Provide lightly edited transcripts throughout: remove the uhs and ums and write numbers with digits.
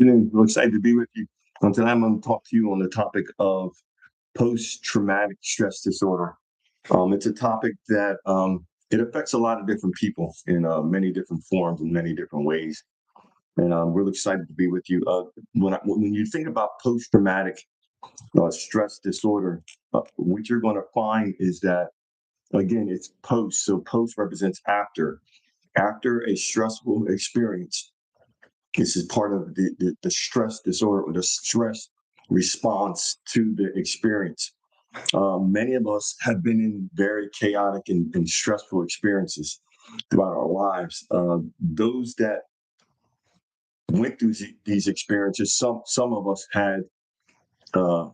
afternoon. We're excited to be with you. Tonight, I'm going to talk to you on the topic of post-traumatic stress disorder. It's a topic that it affects a lot of different people in many different forms and many different ways. And I'm really excited to be with you. When you think about post-traumatic stress disorder, what you're going to find is that, again, it's post. So post represents after a stressful experience. This is part of the stress disorder or the stress response to the experience. Many of us have been in very chaotic and stressful experiences throughout our lives. Those that went through these experiences, some of us had uh,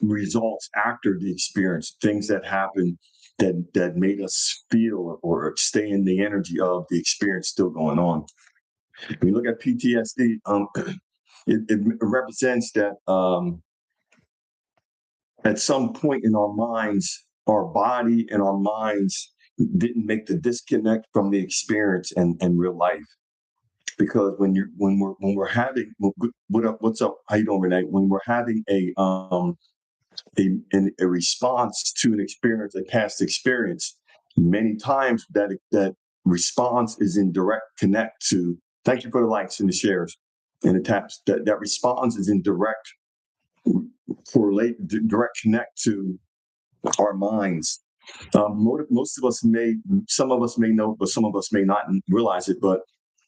results after the experience, things that happened that made us feel or stay in the energy of the experience still going on. When you look at PTSD, it represents that at some point in our minds, our body and our minds didn't make the disconnect from the experience and real life. Because when we're having what's up? How you doing, Renee? When we're having a response to an experience, a past experience, many times that response is in direct connect to. Thank you for the likes and the shares and the taps. That response is in direct direct connect to our minds. Most of us some of us may know, but some of us may not realize it. But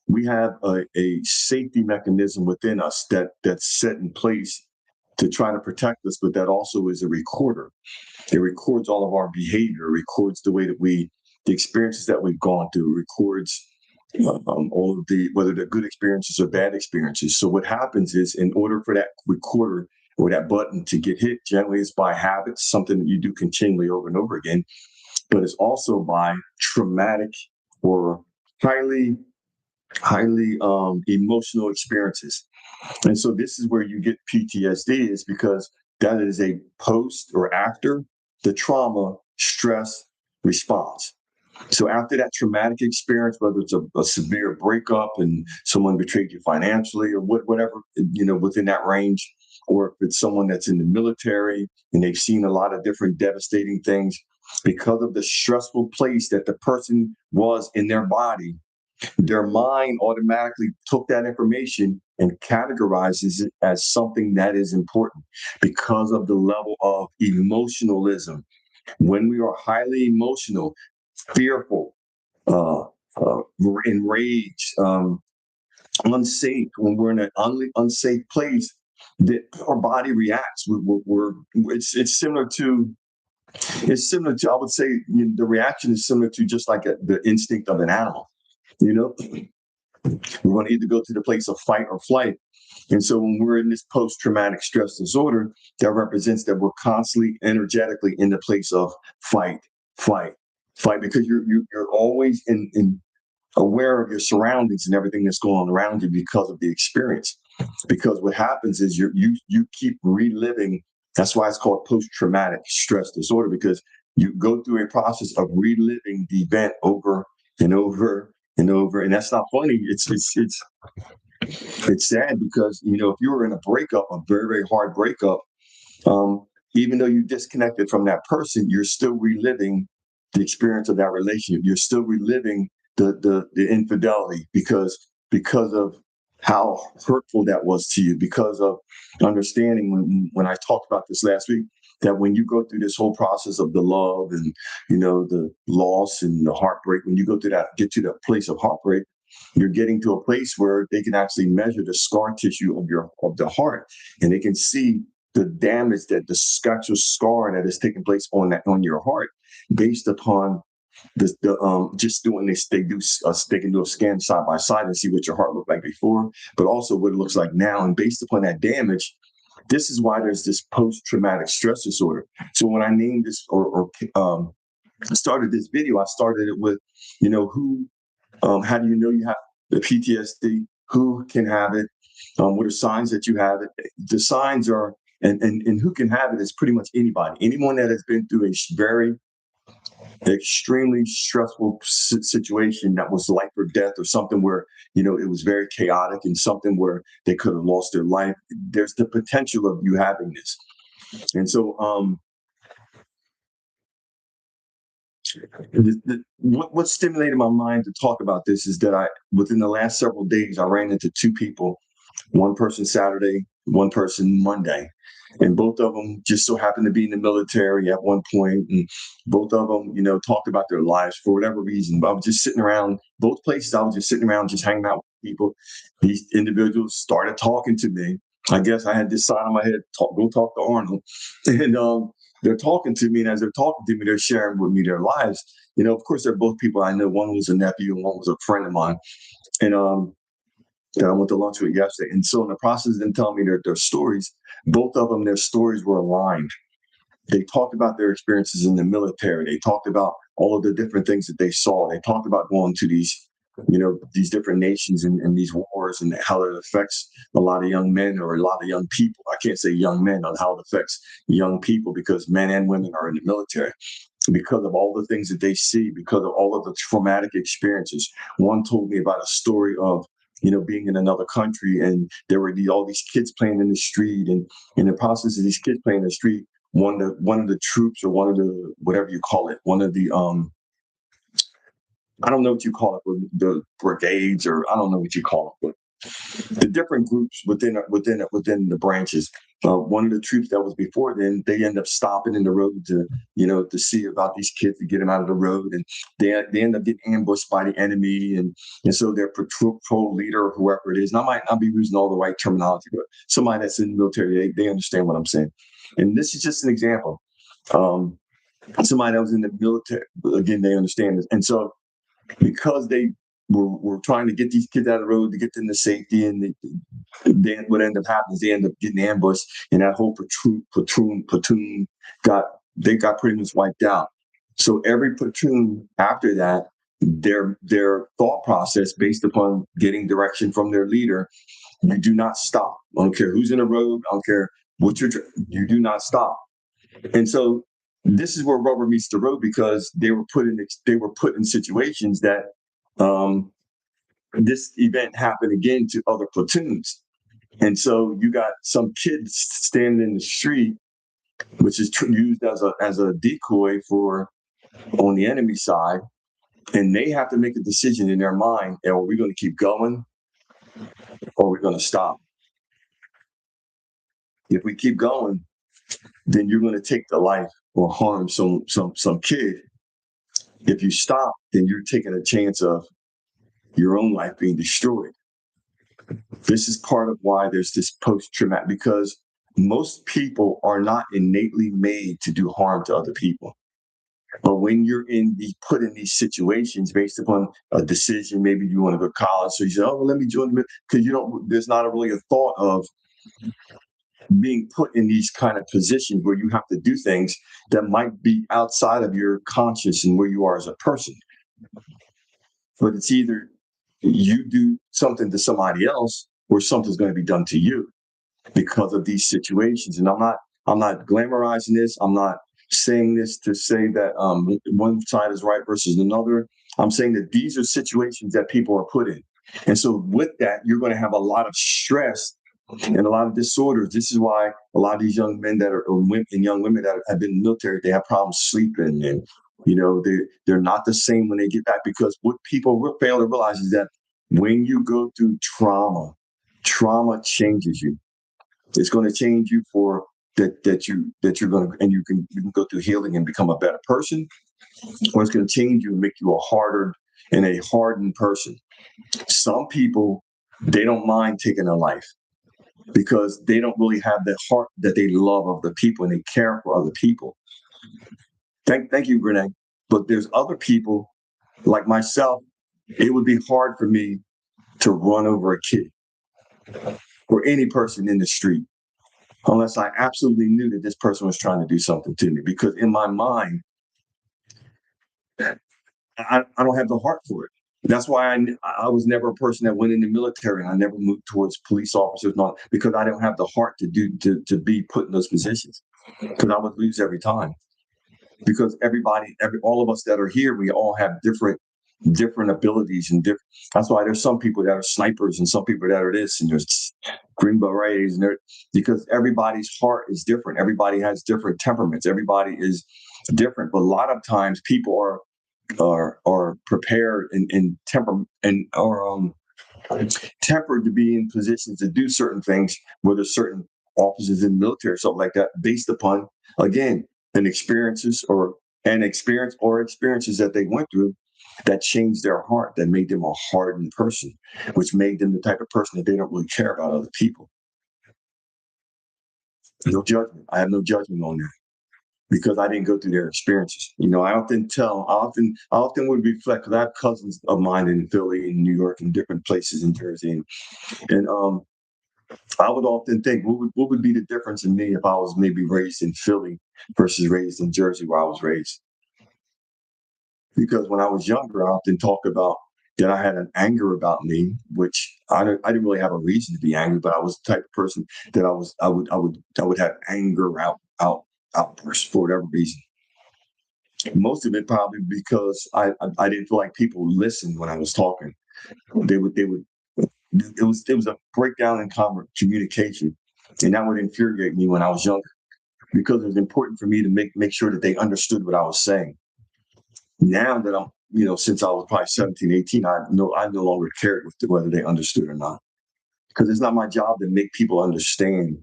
we have a safety mechanism within us that's set in place to try to protect us, but that also is a recorder. It records all of our behavior, records the way that the experiences that we've gone through, records all of whether they're good experiences or bad experiences. So what happens is, in order for that recorder or that button to get hit, generally it's by habit, something that you do continually over and over again, but it's also by traumatic or highly emotional experiences. And so this is where you get PTSD, is because that is a post or after the trauma stress response. So after that traumatic experience, whether it's a severe breakup and someone betrayed you financially or whatever, within that range, or if it's someone that's in the military and they've seen a lot of different devastating things, because of the stressful place that the person was in their body, their mind automatically took that information and categorizes it as something that is important because of the level of emotionalism. When we are highly emotional, fearful, enraged, unsafe, when we're in an unsafe place, that our body reacts. It's similar to, I would say, the reaction is similar to just like the instinct of an animal. We want to either go to the place of fight or flight. And so when we're in this post-traumatic stress disorder, that represents that we're constantly energetically in the place of fight, because you're always in aware of your surroundings and everything that's going on around you because of the experience. Because what happens is you keep reliving. That's why it's called post-traumatic stress disorder, because you go through a process of reliving the event over and over and over. And that's not funny. It's sad because, if you were in a breakup, a very, very hard breakup, even though you disconnected from that person, you're still reliving the experience of that relationship. You're still reliving the infidelity because of how hurtful that was to you, because of understanding when I talked about this last week, that when you go through this whole process of the love and, the loss and the heartbreak, when you get to that place of heartbreak, you're getting to a place where they can actually measure the scar tissue of the heart, and they can see the damage, that the actual scar that is taking place on your heart, based upon just doing this. They can do a scan side by side and see what your heart looked like before, but also what it looks like now. And based upon that damage, this is why there's this post-traumatic stress disorder. So when I named this or started this video, I started it with, who, how do you know you have the PTSD? Who can have it? What are signs that you have it? The signs are, and who can have it is pretty much anybody. Anyone that has been through a very extremely stressful situation that was life or death, or something where, it was very chaotic, and something where they could have lost their life. There's the potential of you having this. And so, what stimulated my mind to talk about this is that within the last several days, I ran into two people, one person Saturday, one person Monday. And both of them just so happened to be in the military at one point. And both of them, talked about their lives for whatever reason. But I was just sitting around both places. I was just sitting around, just hanging out with people. These individuals started talking to me. I guess I had this sign on my head, go talk to Arnold. And they're talking to me. And as they're talking to me, they're sharing with me their lives. Of course, they're both people I know. One was a nephew and one was a friend of mine. And that I went to lunch with yesterday. And so in the process of them telling me their stories, both of them, their stories were aligned. They talked about their experiences in the military. They talked about all of the different things that they saw. They talked about going to these different nations and these wars, and how it affects a lot of young men or a lot of young people. I can't say young men, on how it affects young people, because men and women are in the military, because of all the things that they see, because of all of the traumatic experiences. One told me about a story of, being in another country, and there were all these kids playing in the street, and in the process of these kids playing in the street, one of the troops, or one of the, whatever you call it, one of the I don't know what you call it, the brigades, or I don't know what you call it, but the different groups within the branches. One of the troops that was before then, they end up stopping in the road to see about these kids, to get them out of the road, and they end up getting ambushed by the enemy, and so their patrol leader, or whoever it is, and I might not be using all the right terminology, but somebody that's in the military, they understand what I'm saying. And this is just an example. Somebody that was in the military, again, they understand this, and so because they were trying to get these kids out of the road, to get them to safety, and then what ended up happening is they end up getting ambushed, and that whole platoon got pretty much wiped out. So every platoon after that, their thought process, based upon getting direction from their leader, you do not stop. I don't care who's in the road. I don't care what you do not stop. And so this is where rubber meets the road, because they were put in situations that this event happened again to other platoons. And so you got some kids standing in the street, which is used as a decoy for on the enemy side, and they have to make a decision in their mind: are we going to keep going, or are we going to stop? If we keep going, then you're going to take the life or harm some kid. If you stop, then you're taking a chance of your own life being destroyed. This is part of why there's this post-traumatic, because most people are not innately made to do harm to other people. But when you're put in these situations based upon a decision, maybe you want to go to college, so you say, "Oh, well, let me join," because there's not really a thought of being put in these kind of positions where you have to do things that might be outside of your conscious and where you are as a person. But it's either you do something to somebody else, or something's going to be done to you because of these situations. And I'm not glamorizing this. I'm not saying this to say that one side is right versus another. I'm saying that these are situations that people are put in. And so with that, you're going to have a lot of stress and a lot of disorders. This is why a lot of these young men and young women that have been in the military, they have problems sleeping, and they're not the same when they get back, because what people fail to realize is that when you go through trauma changes you. It's going to change you for that you're going to, and you can go through healing and become a better person, or it's going to change you and make you a hardened person. Some people, they don't mind taking a life because they don't really have the heart that they love of the people and they care for other people. Thank you, Renee. But there's other people like myself. It would be hard for me to run over a kid or any person in the street unless I absolutely knew that this person was trying to do something to me, because in my mind, I don't have the heart for it. That's why I was never a person that went in the military, and I never moved towards police officers, not because I don't have the heart to be put in those positions, because I would lose every time. because all of us that are here, we all have different abilities and different. That's why there's some people that are snipers and some people that are this, and there's green berets, and because everybody's heart is different. Everybody has different temperaments. Everybody is different. But a lot of times, people are prepared and tempered to be in positions to do certain things, whether certain officers in the military or something like that, based upon, again, experiences that they went through that changed their heart, that made them a hardened person, which made them the type of person that they don't really care about other people. No judgment. I have no judgment on that because I didn't go through their experiences. I often would reflect, because I have cousins of mine in Philly, in New York, and different places in Jersey, and I would often think, what would be the difference in me if I was maybe raised in Philly versus raised in Jersey, where I was raised? Because when I was younger, I often talk about that I had an anger about me, which I didn't really have a reason to be angry, but I was the type of person that I would have anger outbursts for whatever reason. Most of it probably because I didn't feel like people listened when I was talking. They would it was a breakdown in communication, and that would infuriate me when I was younger because it was important for me to make sure that they understood what I was saying. Now that I'm, since I was probably 17, 18, I no longer cared whether they understood or not, because it's not my job to make people understand.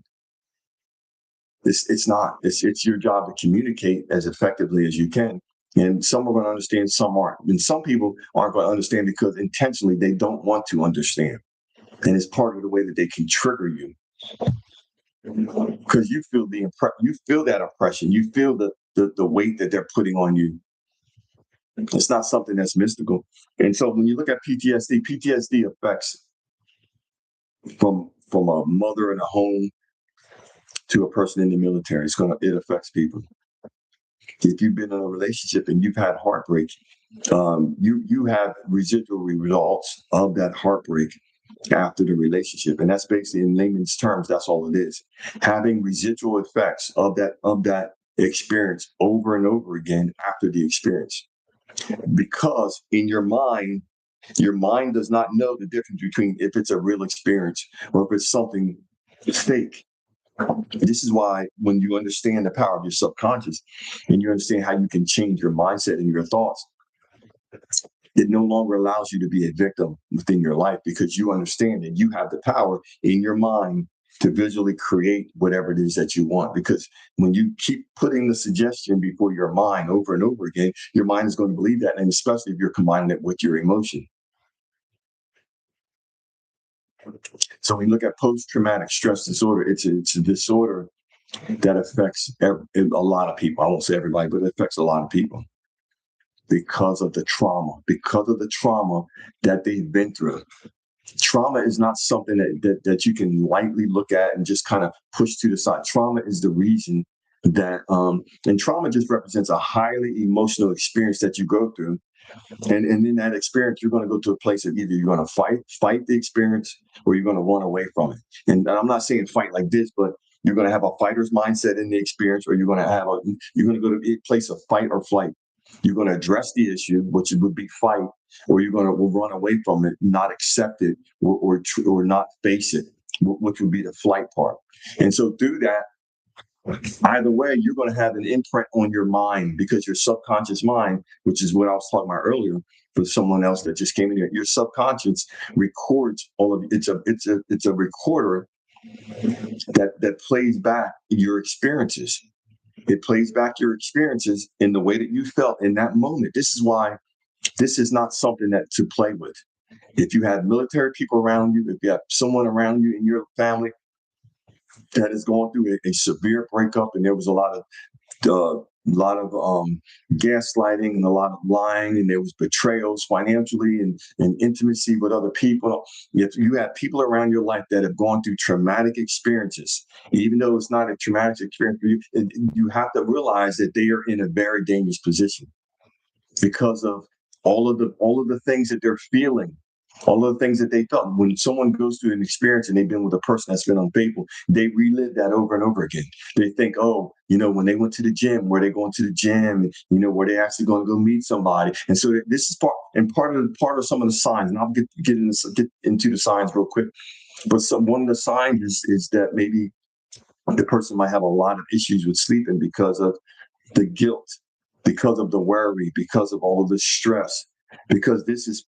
It's not. It's your job to communicate as effectively as you can. And some are going to understand, some aren't. And some people aren't going to understand because intentionally they don't want to understand. And it's part of the way that they can trigger you, because you feel that oppression, you feel the weight that they're putting on you. It's not something that's mystical. And so when you look at PTSD affects from a mother in a home to a person in the military. It affects people. If you've been in a relationship and you've had heartbreak, you have residual results of that heartbreak after the relationship, and that's basically, in layman's terms, that's all it is. Having residual effects of that experience over and over again after the experience, because in your mind does not know the difference between if it's a real experience or if it's something fake. This is why when you understand the power of your subconscious and you understand how you can change your mindset and your thoughts, it no longer allows you to be a victim within your life, because you understand that you have the power in your mind to visually create whatever it is that you want. Because when you keep putting the suggestion before your mind over and over again, your mind is going to believe that, and especially if you're combining it with your emotion. So when you look at post-traumatic stress disorder, it's a disorder that affects a lot of people. I won't say everybody, but it affects a lot of people because of the trauma that they've been through. Trauma is not something that you can lightly look at and just kind of push to the side. Trauma is the reason that, and trauma just represents a highly emotional experience that you go through. And in that experience, you're going to go to a place of either you're going to fight the experience, or you're going to run away from it. And I'm not saying fight like this, but you're going to have a fighter's mindset in the experience, or you're going to go to a place of fight or flight. You're going to address the issue, which would be fight, or you're going to run away from it, not accept it, or not face it, which would be the flight part. And so through that, either way, you're going to have an imprint on your mind, because your subconscious mind, which is what I was talking about earlier for someone else that just came in here, your subconscious records all of it. It's a recorder that plays back your experiences. It plays back your experiences in the way that you felt in that moment. This is why this is not something that to play with. If you have military people around you, if you have someone around you in your family that is going through a severe breakup, and there was a lot of gaslighting and a lot of lying, and there was betrayals financially and intimacy with other people. If you have people around your life that have gone through traumatic experiences, even though it's not a traumatic experience for you, you have to realize that they are in a very dangerous position because of all of the things that they're feeling All of the things that they felt. When someone goes through an experience and they've been with a person that's been unfaithful, they relive that over and over again. They think, oh, when they went to the gym, where they going to the gym, where they actually going to go meet somebody. And so this is part of some of the signs, and I'll get into the signs real quick. But one of the signs is that maybe the person might have a lot of issues with sleeping because of the guilt, because of the worry, because of all of the stress, because this is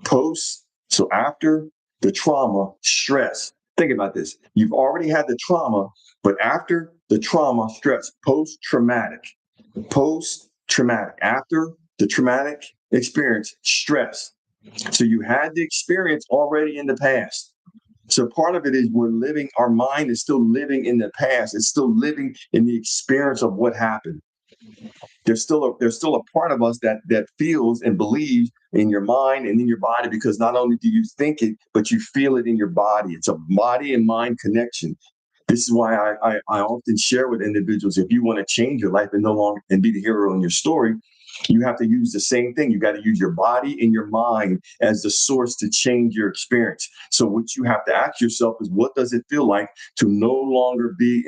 post. So after the trauma, stress. Think about this. You've already had the trauma, but after the trauma, stress, post-traumatic, after the traumatic experience, stress. So you had the experience already in the past. So part of it is our mind is still living in the past. It's still living in the experience of what happened. There's still a part of us that feels and believes in your mind and in your body, because not only do you think it, but you feel it in your body. It's a body and mind connection. This is why I often share with individuals, if you want to change your life and no longer and be the hero in your story, you have to use the same thing. You got to use your body and your mind as the source to change your experience. So what you have to ask yourself is, what does it feel like to no longer be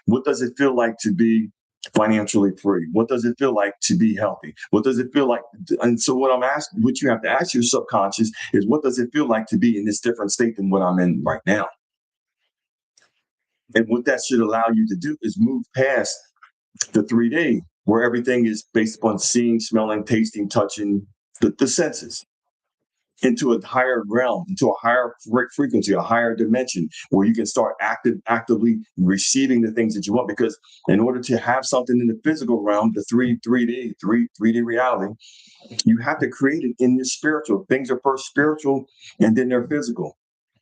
what does it feel like to be financially free? What does it feel like to be healthy? What does it feel like? And so what you have to ask your subconscious is, what does it feel like to be in this different state than what I'm in right now? And what that should allow you to do is move past the 3D, where everything is based upon seeing, smelling, tasting, touching, the senses, into a higher realm, into a higher frequency, a higher dimension, where you can start actively receiving the things that you want. Because in order to have something in the physical realm, the 3D reality, you have to create it in the spiritual. Things are first spiritual and then they're physical.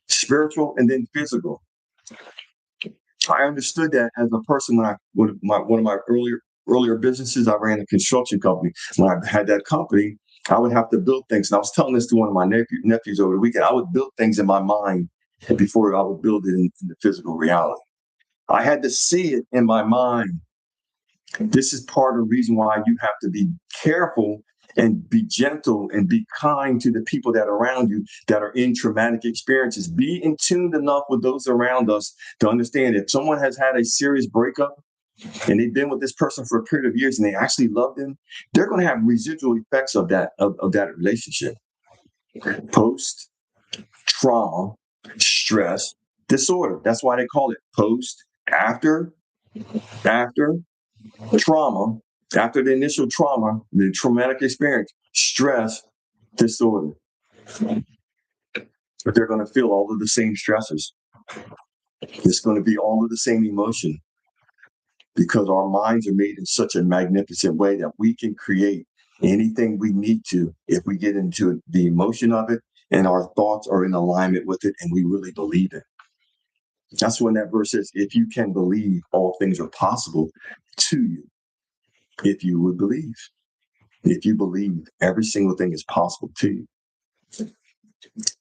Spiritual and then physical. I understood that as a person when one of my earlier businesses, I ran a construction company. When I had that company, I would have to build things. And I was telling this to one of my nephews over the weekend. I would build things in my mind before I would build it in the physical reality. I had to see it in my mind. This is part of the reason why you have to be careful and be gentle and be kind to the people that are around you that are in traumatic experiences. Be in tune enough with those around us to understand if someone has had a serious breakup and they've been with this person for a period of years and they actually love them, they're going to have residual effects of that relationship. Post trauma, stress disorder. That's why they call it post, after trauma, after the initial trauma, the traumatic experience, stress disorder. But they're going to feel all of the same stresses. It's going to be all of the same emotion, because our minds are made in such a magnificent way that we can create anything we need to if we get into the emotion of it and our thoughts are in alignment with it and we really believe it. That's when that verse says, if you can believe, all things are possible to you. If you would believe. If you believe, every single thing is possible to you.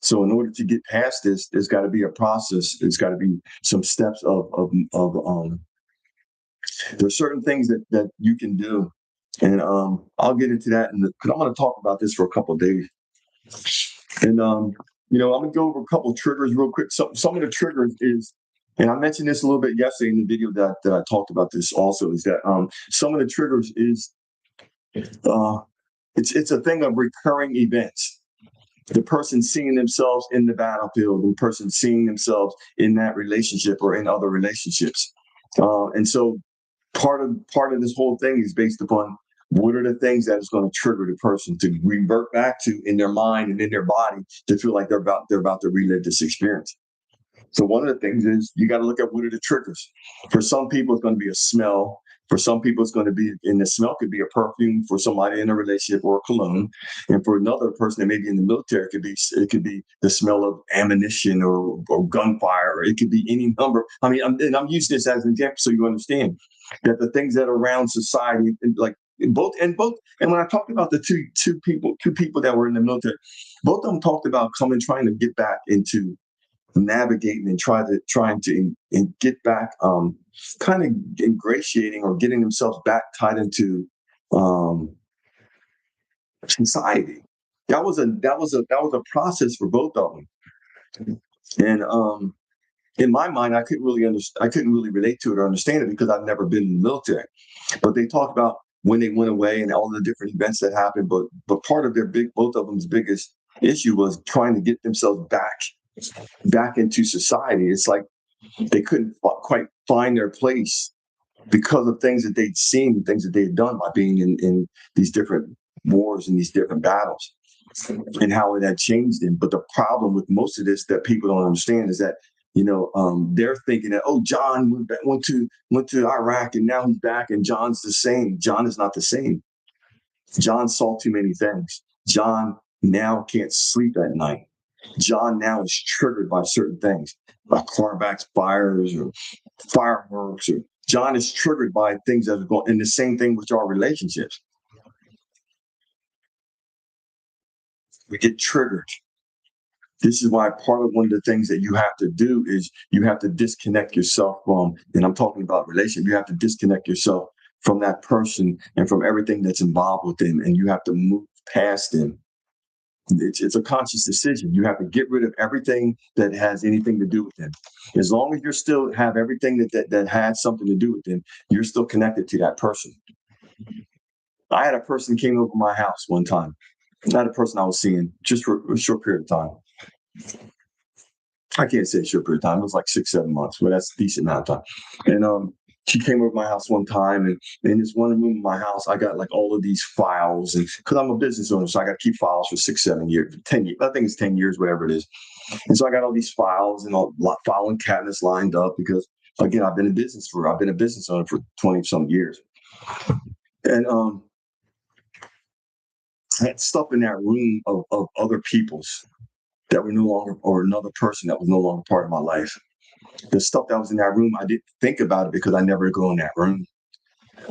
So in order to get past this, there's got to be a process. There's got to be some steps there's certain things that you can do. And I'll get into that because I'm going to talk about this for a couple of days. And I'm going to go over a couple of triggers real quick. Some of the triggers is, and I mentioned this a little bit yesterday in the video that I talked about this also, is that some of the triggers is it's a thing of recurring events. The person seeing themselves in the battlefield, the person seeing themselves in that relationship or in other relationships. And so part of this whole thing is based upon what are the things that is going to trigger the person to revert back to in their mind and in their body to feel like they're about to relive this experience. So one of the things is you got to look at what are the triggers. For some people, it's going to be a smell. For some people, it's going to be, and the smell could be a perfume for somebody in a relationship or a cologne. And for another person that may be in the military, it could be the smell of ammunition or gunfire, or it could be any number. I mean, I'm using this as an example so you understand that the things that are around society, like both, and when I talked about the two people that were in the military, both of them talked about trying to get back into navigating and trying to get back, kind of ingratiating or getting themselves back tied into society. that was a process for both of them. And in my mind, I couldn't really understand. I couldn't really relate to it or understand it because I've never been in the military. But they talk about when they went away and all the different events that happened. But part of both of them's biggest issue was trying to get themselves back into society. It's like they couldn't quite find their place because of things that they'd seen, things that they had done by being in these different wars and these different battles, and how it had changed them. But the problem with most of this that people don't understand is that they're thinking that, oh, John went to Iraq and now he's back and John's the same. John is not the same. John saw too many things. John now can't sleep at night. John now is triggered by certain things, like car backfires or fireworks. Or John is triggered by things that are going. And the same thing with our relationships. We get triggered. This is why part of one of the things that you have to do is you have to disconnect yourself from, and I'm talking about relationship, you have to disconnect yourself from that person and from everything that's involved with them, and you have to move past them. It's a conscious decision. You have to get rid of everything that has anything to do with them. As long as you still have everything that has something to do with them, you're still connected to that person. I had a person came over my house one time. Not a person I was seeing just for a short period of time. I can't say a short period of time. It was like 6, 7 months, but that's a decent amount of time. And she came over to my house one time, and in this one room of my house, I got like all of these files, and because I'm a business owner, so I got to keep files for 6, 7 years, 10 years. I think it's 10 years, whatever it is. And so I got all these files and all filing cabinets lined up because, again, I've been a business owner for 20 some years, and I had stuff in that room of other people's that were no longer, or another person that was no longer part of my life. The stuff that was in that room, I didn't think about it because I never go in that room.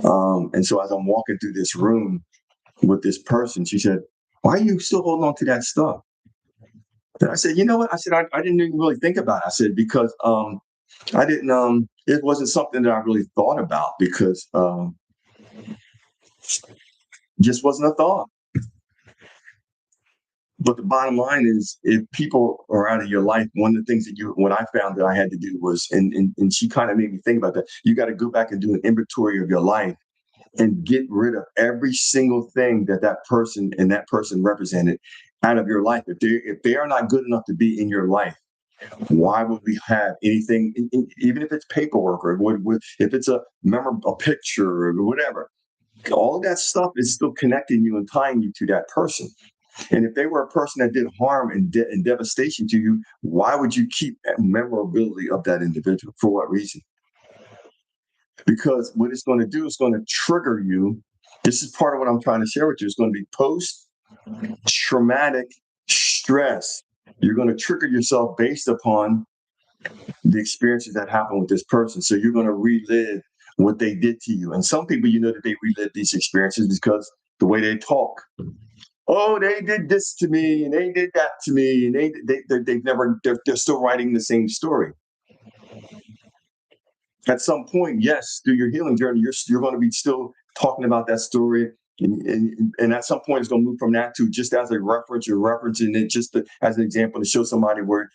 And so as I'm walking through this room with this person, she said, "Why are you still holding on to that stuff?" And I said, "You know what?" I said, I didn't even really think about it. I said, because I didn't, it wasn't something that I really thought about because just wasn't a thought. But the bottom line is, if people are out of your life, one of the things what I found that I had to do was, and she kind of made me think about that. You got to go back and do an inventory of your life and get rid of every single thing that person represented out of your life. If they are not good enough to be in your life, why would we have anything, even if it's paperwork or if it's a picture or whatever? All of that stuff is still connecting you and tying you to that person. And if they were a person that did harm and devastation to you, why would you keep that memorability of that individual? For what reason? Because what it's going to do is going to trigger you. This is part of what I'm trying to share with you. It's going to be post-traumatic stress. You're going to trigger yourself based upon the experiences that happened with this person. So you're going to relive what they did to you. And some people, that they relive these experiences because the way they talk. Oh, they did this to me, and they did that to me, and they're still writing the same story. At some point, yes, through your healing journey, you're going to be still talking about that story, and at some point, it's going to move from that to just as a reference. You're referencing it just as an example to show somebody where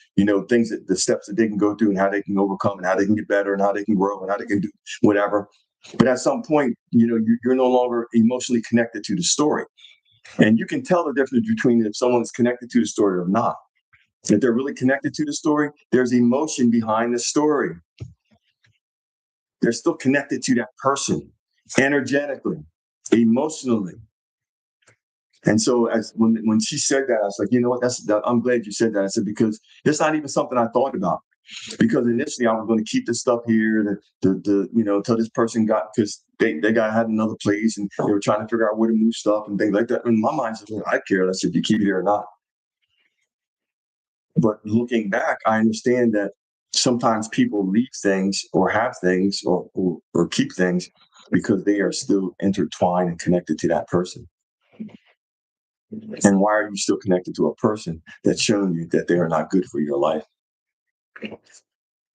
things the steps that they can go through and how they can overcome and how they can get better and how they can grow and how they can do whatever. But at some point, you're no longer emotionally connected to the story. And you can tell the difference between if someone's connected to the story or not. If they're really connected to the story, there's emotion behind the story. They're still connected to that person, energetically, emotionally. And so when she said that, I was like, you know what? I'm glad you said that. I said, because it's not even something I thought about. Because initially I was going to keep this stuff here until this person because they had another place and they were trying to figure out where to move stuff and things like that. And my mind said, I care less if you keep it here or not. But looking back, I understand that sometimes people leave things or have things or keep things because they are still intertwined and connected to that person. And why are you still connected to a person that's showing you that they are not good for your life?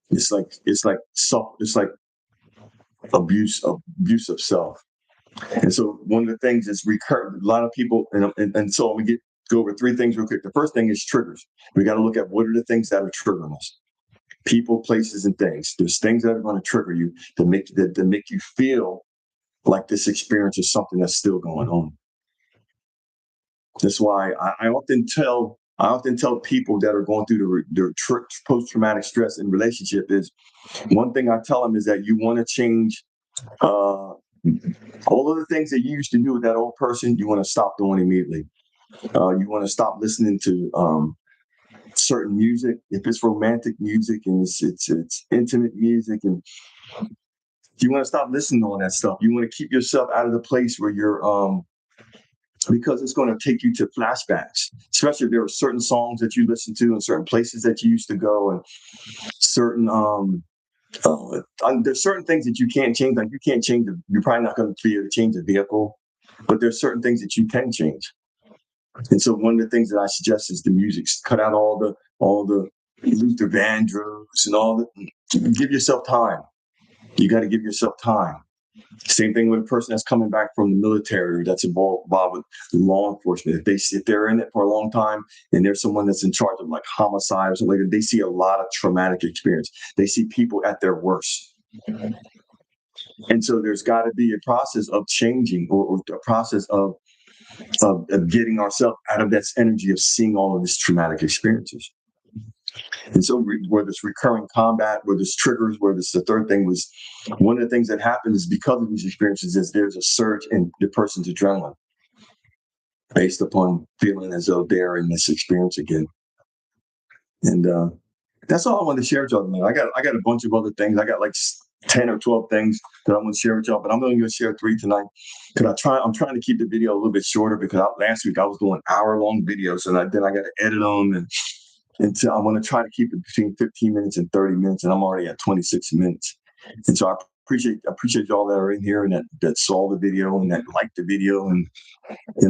It's like abuse of self. And so one of the things is recurrent. A lot of people, and so we get go over three things real quick. The first thing is triggers. We got to look at what are the things that are triggering us. People, places, and things. There's things that are going to trigger you to make you feel like this experience is something that's still going on. That's why I often tell people that are going through their post-traumatic stress in relationship is one thing I tell them is that you want to change all of the things that you used to do with that old person. You want to stop doing immediately. You want to stop listening to certain music, if it's romantic music and it's intimate music, and you want to stop listening to all that stuff. You want to keep yourself out of the place where you're because it's going to take you to flashbacks, especially if there are certain songs that you listen to and certain places that you used to go and certain there's certain things that you can't change. Like you can't change you're probably not going to be able to change the vehicle, but there's certain things that you can change. And so one of the things that I suggest is the music. Cut out all the Luther Vandross and all that. Give yourself time. You got to give yourself time. Same thing with a person that's coming back from the military or that's involved with law enforcement. If they're in it for a long time and there's someone that's in charge of like homicide or something like that, they see a lot of traumatic experience. They see people at their worst. And so there's got to be a process of changing or a process of getting ourselves out of that energy of seeing all of these traumatic experiences. And so whether it's recurring combat, whether it's triggers, whether it's the third thing was one of the things that happens is because of these experiences is there's a surge in the person's adrenaline based upon feeling as though they're in this experience again. And that's all I wanted to share with y'all. I got a bunch of other things. I got like 10 or 12 things that I want to share with y'all, but I'm only going to share 3 tonight because I'm trying to keep the video a little bit shorter because last week I was doing hour-long videos and then I got to edit them and so I want to try to keep it between 15 minutes and 30 minutes, and I'm already at 26 minutes. And so I appreciate y'all that are in here and that saw the video and that liked the video and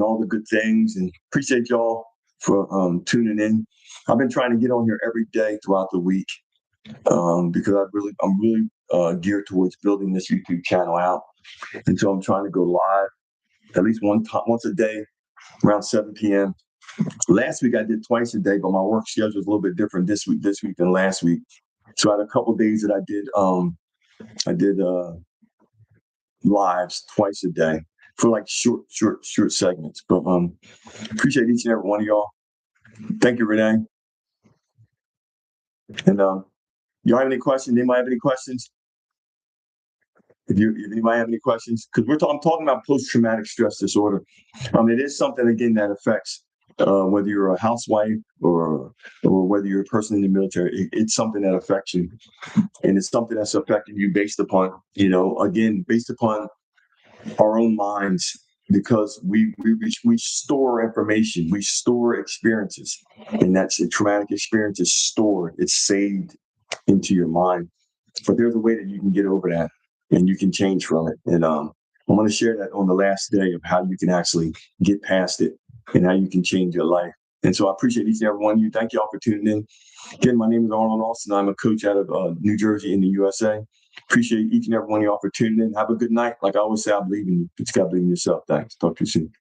all the good things, and appreciate y'all for tuning in. I've been trying to get on here every day throughout the week because I'm really geared towards building this YouTube channel out, and so I'm trying to go live at least once a day around 7 p.m. Last week I did twice a day, but my work schedule is a little bit different this week than last week. So I had a couple of days that I did lives twice a day for like short segments. But appreciate each and every one of y'all. Thank you, Renee. And y'all have any questions? Anybody have any questions? If anybody have any questions, because I'm talking about post-traumatic stress disorder. It is something again that affects whether you're a housewife or whether you're a person in the military. It's something that affects you, and it's something that's affecting you based upon based upon our own minds, because we store information, we store experiences, and that's a traumatic experience is stored, it's saved into your mind. But there's a way that you can get over that and you can change from it. And I want to share that on the last day of how you can actually get past it and how you can change your life. And so I appreciate each and every one of you. Thank you all for tuning in. Again, my name is Arnold Austin. I'm a coach out of New Jersey in the USA. Appreciate each and every one of y'all for tuning in. Have a good night. Like I always say, I believe in you. You just got to believe in yourself. Thanks. Talk to you soon.